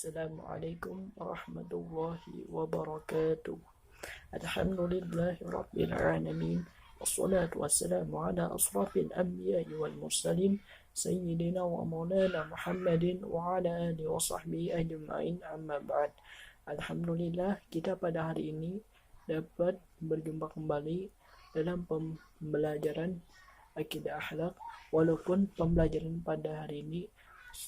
Assalamualaikum warahmatullahi wabarakatuh. Alhamdulillahi rabbil alamin. Wassalatu wassalamu ala asrafil anbiya'i wal mursalin sayyidina wa maulana Muhammadin wa ala alihi wa sahbihi ajma'in, amma ba'd. Alhamdulillah, kita pada hari ini dapat berjumpa kembali dalam pembelajaran akidah akhlak, walaupun pembelajaran pada hari ini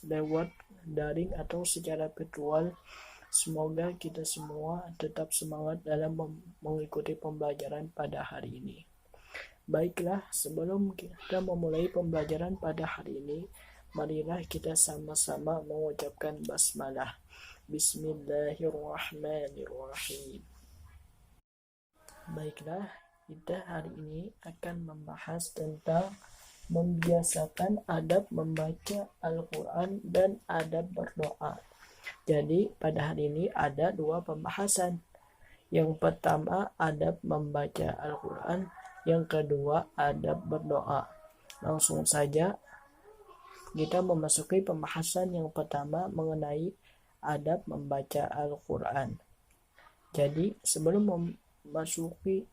lewat daring atau secara virtual. Semoga kita semua tetap semangat dalam mengikuti pembelajaran pada hari ini. Baiklah, sebelum kita memulai pembelajaran pada hari ini, marilah kita sama-sama mengucapkan basmalah. Bismillahirrahmanirrahim. Baiklah, kita hari ini akan membahas tentang membiasakan adab membaca Al-Quran dan adab berdoa. Jadi pada hari ini ada dua pembahasan. Yang pertama adab membaca Al-Quran, yang kedua adab berdoa. Langsung saja kita memasuki pembahasan yang pertama mengenai adab membaca Al-Quran. Jadi sebelum memasuki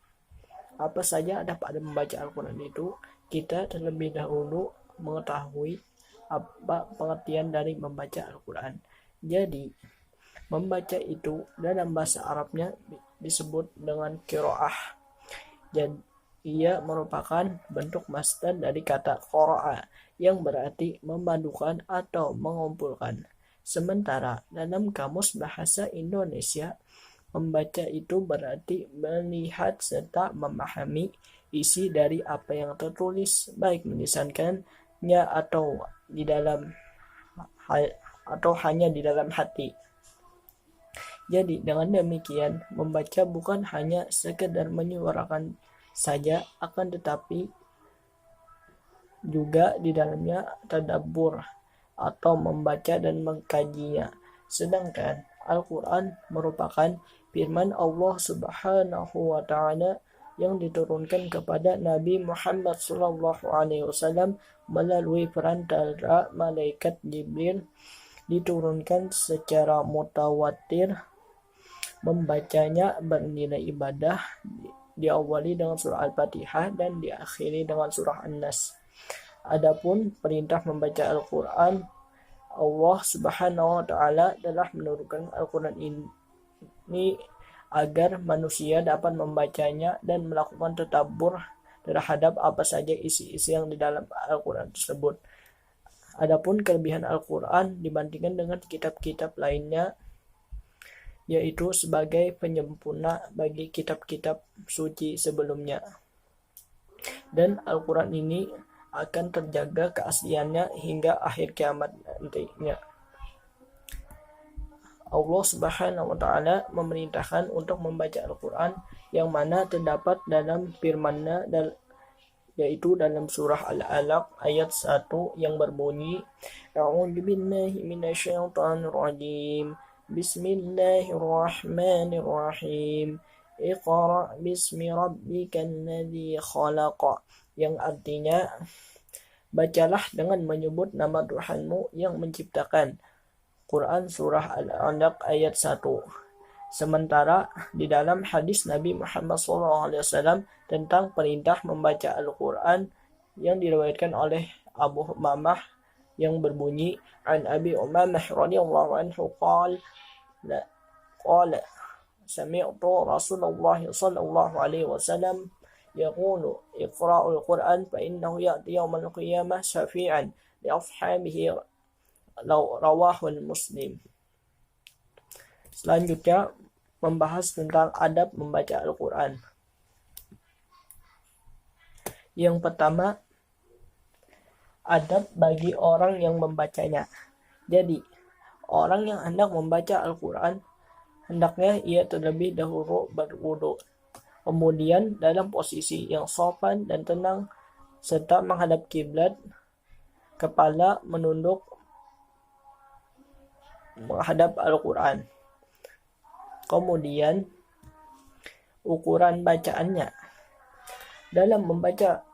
apa saja adab membaca Al-Quran itu, kita terlebih dahulu mengetahui apa pengertian dari membaca Al-Quran. Jadi, membaca itu dalam bahasa Arabnya disebut dengan qiraah. Jadi, ia merupakan bentuk masdar dari kata qara'a yang berarti memadukan atau mengumpulkan. Sementara dalam Kamus Bahasa Indonesia, membaca itu berarti melihat serta memahami isi dari apa yang tertulis, baik melisankannya atau hanya di dalam hati. Jadi dengan demikian, membaca bukan hanya sekedar menyuarakan saja, akan tetapi juga di dalamnya tadabbur atau membaca dan mengkajinya. Sedangkan Al-Quran merupakan firman Allah Subhanahu wa Ta'ala yang diturunkan kepada Nabi Muhammad SAW melalui perantara malaikat Jibril, diturunkan secara mutawatir. Membacanya bernilai ibadah, diawali dengan surah Al-Fatihah dan diakhiri dengan surah An-Nas. Adapun perintah membaca Al-Quran, Allah Subhanahu wa Ta'ala telah menurunkan Al-Quran ini agar manusia dapat membacanya dan melakukan tadabbur terhadap apa saja isi-isi yang di dalam Al-Quran tersebut. Adapun kelebihan Al-Quran dibandingkan dengan kitab-kitab lainnya, yaitu sebagai penyempurna bagi kitab-kitab suci sebelumnya. Dan Al-Quran ini akan terjaga keasliannya hingga akhir kiamat nantinya. Allah Subhanahu wa Ta'ala memerintahkan untuk membaca Al-Quran, yang mana terdapat dalam firman-Nya, yaitu dalam surah Al-Alaq ayat 1 yang berbunyi, A'udzubillahi minasyaitonirrajim. Bismillahirrahmanirrahim. Iqra' bismi rabbikal ladzi khalaq. Yang artinya, bacalah dengan menyebut nama Tuhanmu yang menciptakan. Quran surah Al-Alaq ayat 1. Sementara di dalam hadis Nabi Muhammad SAW tentang perintah membaca Al-Quran yang diriwayatkan oleh Abu Umamah yang berbunyi, An Abi Umamah radhiyallahu anhu qala sami'tu Rasulullah sallallahu alaihi wasallam yaqulu iqra'ul Quran fa innahu ya'ti yawmal qiyamah syafi'an li ashabihi rawahul Muslim. Selanjutnya membahas tentang adab membaca Al-Quran. Yang pertama, adab bagi orang yang membacanya. Jadi, orang yang hendak membaca Al-Quran, hendaknya ia terlebih dahulu berwudu, kemudian dalam posisi yang sopan dan tenang, serta menghadap kiblat, kepala menunduk menghadap Al-Quran. Kemudian ukuran bacaannya. Dalam membaca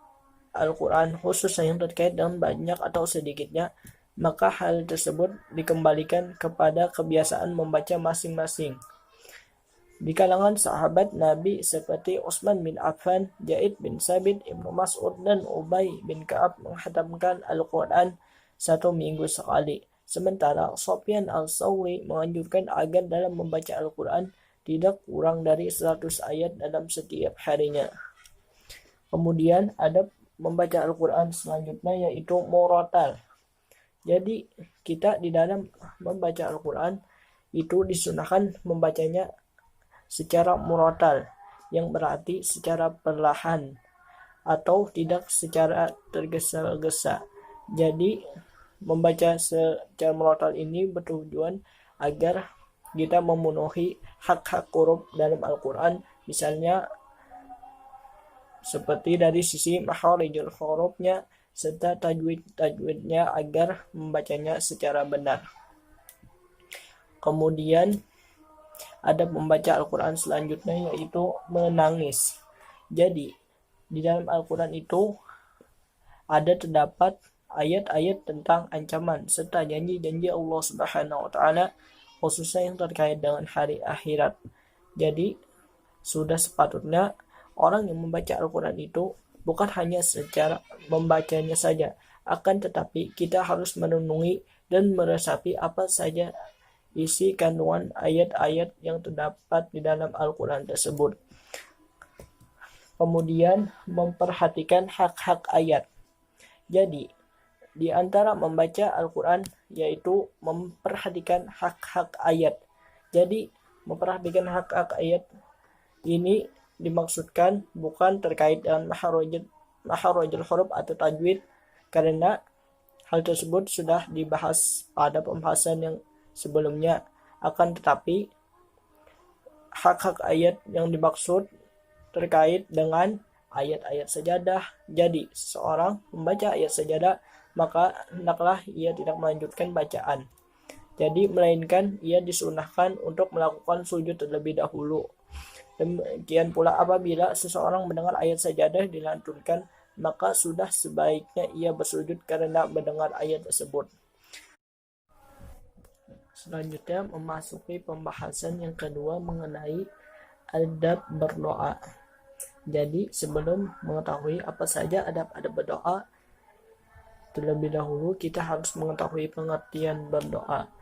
Al-Quran, khususnya yang terkait dengan banyak atau sedikitnya, maka hal tersebut dikembalikan kepada kebiasaan membaca masing-masing. Di kalangan sahabat Nabi seperti Utsman bin Affan, Zaid bin Sabit, Ibnu Mas'ud, dan Ubay bin Ka'ab menghatamkan Al-Quran 1 minggu sekali. Sementara Sufyan al-Thawri menganjurkan agar dalam membaca Al-Quran tidak kurang dari 100 ayat dalam setiap harinya. Kemudian ada membaca Al-Quran selanjutnya yaitu murotal. Jadi kita di dalam membaca Al-Quran itu disunahkan membacanya secara murotal, yang berarti secara perlahan atau tidak secara tergesa-gesa. Jadi membaca secara murotal ini bertujuan agar kita memenuhi hak-hak huruf dalam Al-Quran, misalnya seperti dari sisi makharijul hurufnya serta tajwidnya agar membacanya secara benar. Kemudian ada membaca Al-Quran selanjutnya yaitu menangis. Jadi di dalam Al-Quran itu terdapat ayat-ayat tentang ancaman serta janji-janji Allah Subhanahu wa taala, khususnya yang terkait dengan hari akhirat. Jadi sudah sepatutnya orang yang membaca Al-Quran itu bukan hanya secara membacanya saja, akan tetapi kita harus merenungi dan meresapi apa saja isi kandungan ayat-ayat yang terdapat di dalam Al-Quran tersebut. Kemudian memperhatikan hak-hak ayat. Jadi di antara membaca Al-Quran yaitu memperhatikan hak-hak ayat. Jadi memperhatikan hak-hak ayat ini dimaksudkan bukan terkait dengan makharijul huruf atau tajwid, karena hal tersebut sudah dibahas pada pembahasan yang sebelumnya. Akan tetapi hak-hak ayat yang dimaksud terkait dengan ayat-ayat sajadah. Jadi seseorang membaca ayat sajadah, maka hendaklah ia tidak melanjutkan bacaan. Jadi melainkan ia disunahkan untuk melakukan sujud terlebih dahulu. Demikian pula apabila seseorang mendengar ayat sajadah dilantunkan, maka sudah sebaiknya ia bersujud karena mendengar ayat tersebut. Selanjutnya memasuki pembahasan yang kedua mengenai adab berdoa. Jadi sebelum mengetahui apa saja adab-adab berdoa, terlebih dahulu kita harus mengetahui pengertian berdoa.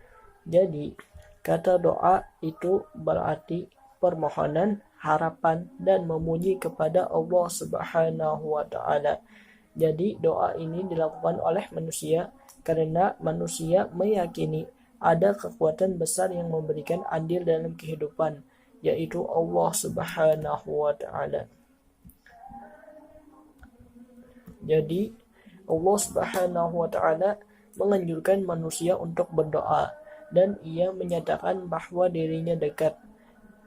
Jadi kata doa itu berarti permohonan, harapan, dan memuji kepada Allah Subhanahu wa taala. Jadi doa ini dilakukan oleh manusia karena manusia meyakini ada kekuatan besar yang memberikan andil dalam kehidupan, yaitu Allah Subhanahu wa taala. Jadi Allah Subhanahu wa taala menganjurkan manusia untuk berdoa, dan ia menyatakan bahwa dirinya dekat.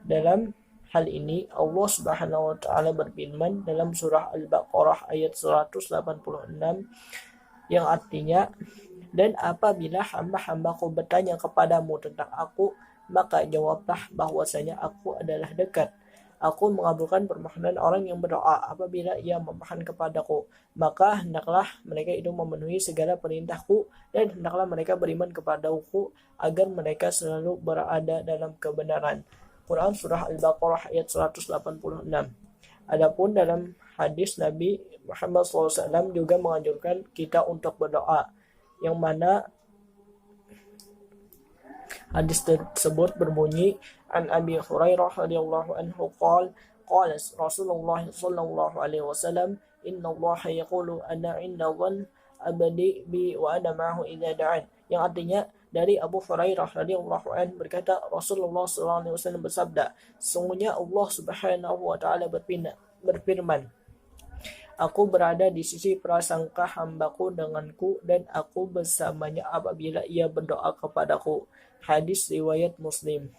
Dalam hal ini Allah Subhanahu wa taala berfirman dalam surah Al-Baqarah ayat 186 yang artinya, dan apabila hamba-hambaku bertanya kepadamu tentang aku, maka jawablah bahwasanya aku adalah dekat. Aku mengabulkan permohonan orang yang berdoa apabila ia memohon kepadaku. Maka hendaklah mereka itu memenuhi segala perintahku, dan hendaklah mereka beriman kepadaku agar mereka selalu berada dalam kebenaran. Quran Surah Al-Baqarah ayat 186. Adapun dalam hadis Nabi Muhammad SAW juga menganjurkan kita untuk berdoa, yang mana hadis tersebut berbunyi, an Abi Hurairah radhiyallahu anhu qala Rasulullah sallallahu alaihi wasallam, inna Allah yaqulu ana 'inda dhann abdi bi wa ana ma'ahu idza da'an. Yang artinya dari Abu Hurairah radhiyallahu anhu berkata, Rasulullah sallallahu alaihi wasallam bersabda, sesungguhnya Allah Subhanahu wa taala berfirman, aku berada di sisi prasangka hambaku denganku, dan aku bersamanya apabila ia berdoa kepadaku. Hadis riwayat Muslim.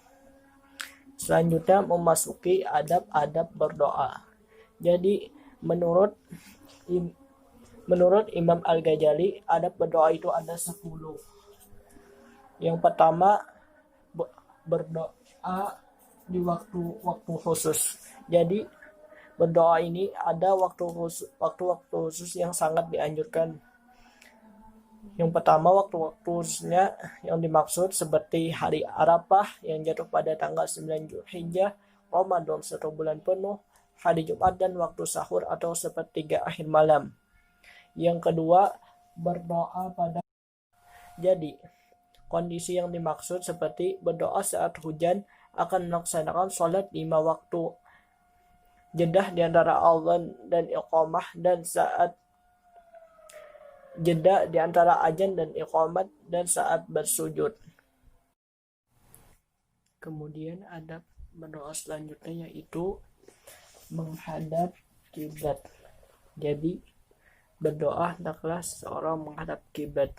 Selanjutnya memasuki adab-adab berdoa. Jadi menurut Imam Al-Ghazali, adab berdoa itu ada 10. Yang pertama, berdoa di waktu khusus. Jadi berdoa ini ada waktu khusus yang sangat dianjurkan. Yang pertama, waktu-waktunya yang dimaksud seperti hari Arafah yang jatuh pada tanggal 9 Zulhijjah, Ramadan 1 bulan penuh, hari Jumat dan waktu sahur atau sepertiga akhir malam. Yang kedua, berdoa pada. Jadi, kondisi yang dimaksud seperti berdoa saat hujan akan melaksanakan sholat 5 waktu, jeda di antara azan dan iqamah, dan saat jeda di antara azan dan iqamat, dan saat bersujud. Kemudian adab berdoa selanjutnya yaitu menghadap kiblat. Jadi berdoa hendaklah seorang menghadap kiblat,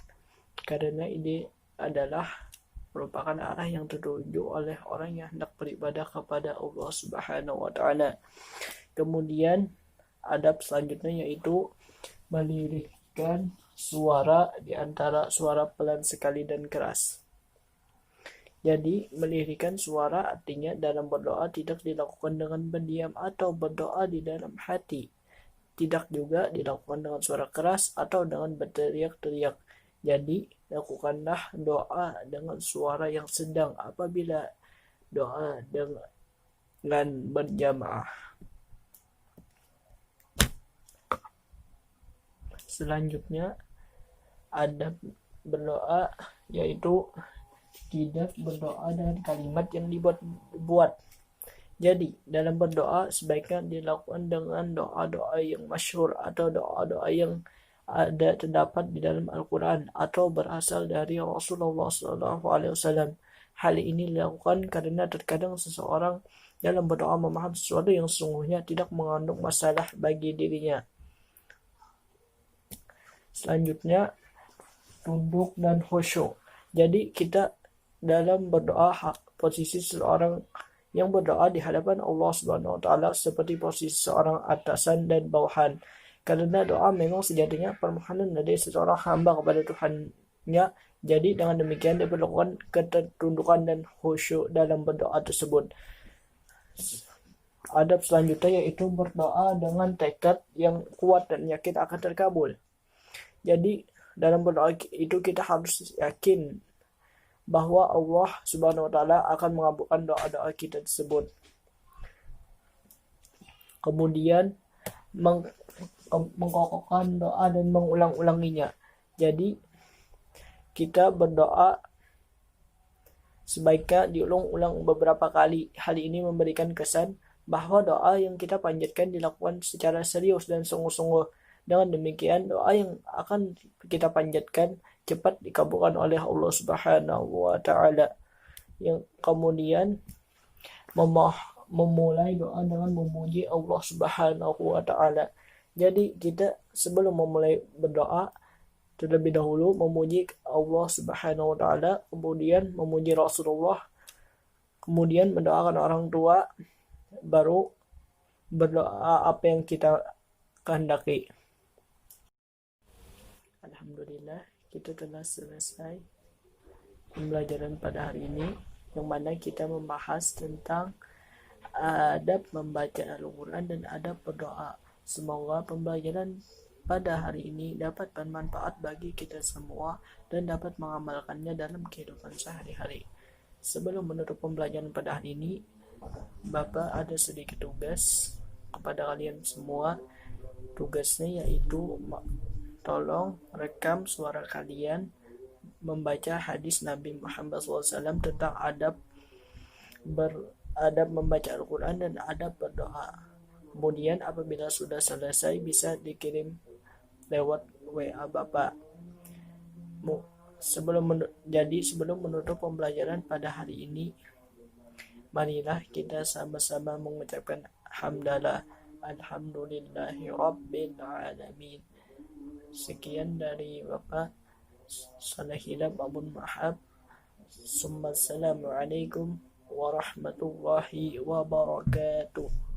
karena ini adalah merupakan arah yang tertuju oleh orang yang hendak beribadah kepada Allah Subhanahu wa taala. Kemudian adab selanjutnya yaitu melirikkan suara di antara suara pelan sekali dan keras. Jadi melirikkan suara artinya dalam berdoa tidak dilakukan dengan pendiam atau berdoa di dalam hati. Tidak juga dilakukan dengan suara keras atau dengan berteriak-teriak. Jadi lakukanlah doa dengan suara yang sedang apabila doa dengan berjamaah. Selanjutnya adab berdoa yaitu tidak berdoa dengan kalimat yang dibuat-buat. Jadi dalam berdoa sebaiknya dilakukan dengan doa-doa yang masyhur atau doa-doa yang terdapat di dalam Al-Quran atau berasal dari Rasulullah SAW. Hal ini dilakukan karena terkadang seseorang dalam berdoa memahami sesuatu yang sesungguhnya tidak mengandung masalah bagi dirinya. Selanjutnya tunduk dan khusyuk. Jadi kita dalam berdoa posisi seseorang yang berdoa di hadapan Allah Subhanahu wa taala seperti posisi seorang atasan dan bawahan. Karena doa memang sejatinya permohonan dari seseorang hamba kepada Tuhannya. Jadi dengan demikian diperlukan ketundukan dan khusyuk dalam berdoa tersebut. Adab selanjutnya yaitu berdoa dengan tekad yang kuat dan yakin akan terkabul. Jadi dalam berdoa itu kita harus yakin bahwa Allah Subhanahu wa taala akan mengabulkan doa-doa kita tersebut. Kemudian mengkokohkan doa dan mengulang-ulanginya. Jadi kita berdoa sebaiknya diulang-ulang beberapa kali. Hal ini memberikan kesan bahwa doa yang kita panjatkan dilakukan secara serius dan sungguh-sungguh. Dengan demikian doa yang akan kita panjatkan cepat dikabulkan oleh Allah Subhanahu wa taala. Yang kemudian memulai doa dengan memuji Allah Subhanahu wa taala. Jadi kita sebelum memulai berdoa terlebih dahulu memuji Allah Subhanahu wa taala, kemudian memuji Rasulullah, kemudian mendoakan orang tua, baru berdoa apa yang kita kehendaki. Alhamdulillah, kita telah selesai pembelajaran pada hari ini, yang mana kita membahas tentang adab membaca Al-Quran dan adab berdoa. Semoga pembelajaran pada hari ini dapat bermanfaat bagi kita semua dan dapat mengamalkannya dalam kehidupan sehari-hari. Sebelum menutup pembelajaran pada hari ini, Bapak ada sedikit tugas kepada kalian semua. Tugasnya yaitu tolong rekam suara kalian membaca hadis Nabi Muhammad SAW tentang adab membaca Al-Quran dan adab berdoa. Kemudian apabila sudah selesai bisa dikirim lewat WA Bapak. Sebelum menutup pembelajaran pada hari ini, marilah kita sama-sama mengucapkan hamdalah, alhamdulillahi rabbil alamin. Sekian dari Bapak Salahilab Abun Mahab. Assalamualaikum warahmatullahi wabarakatuh.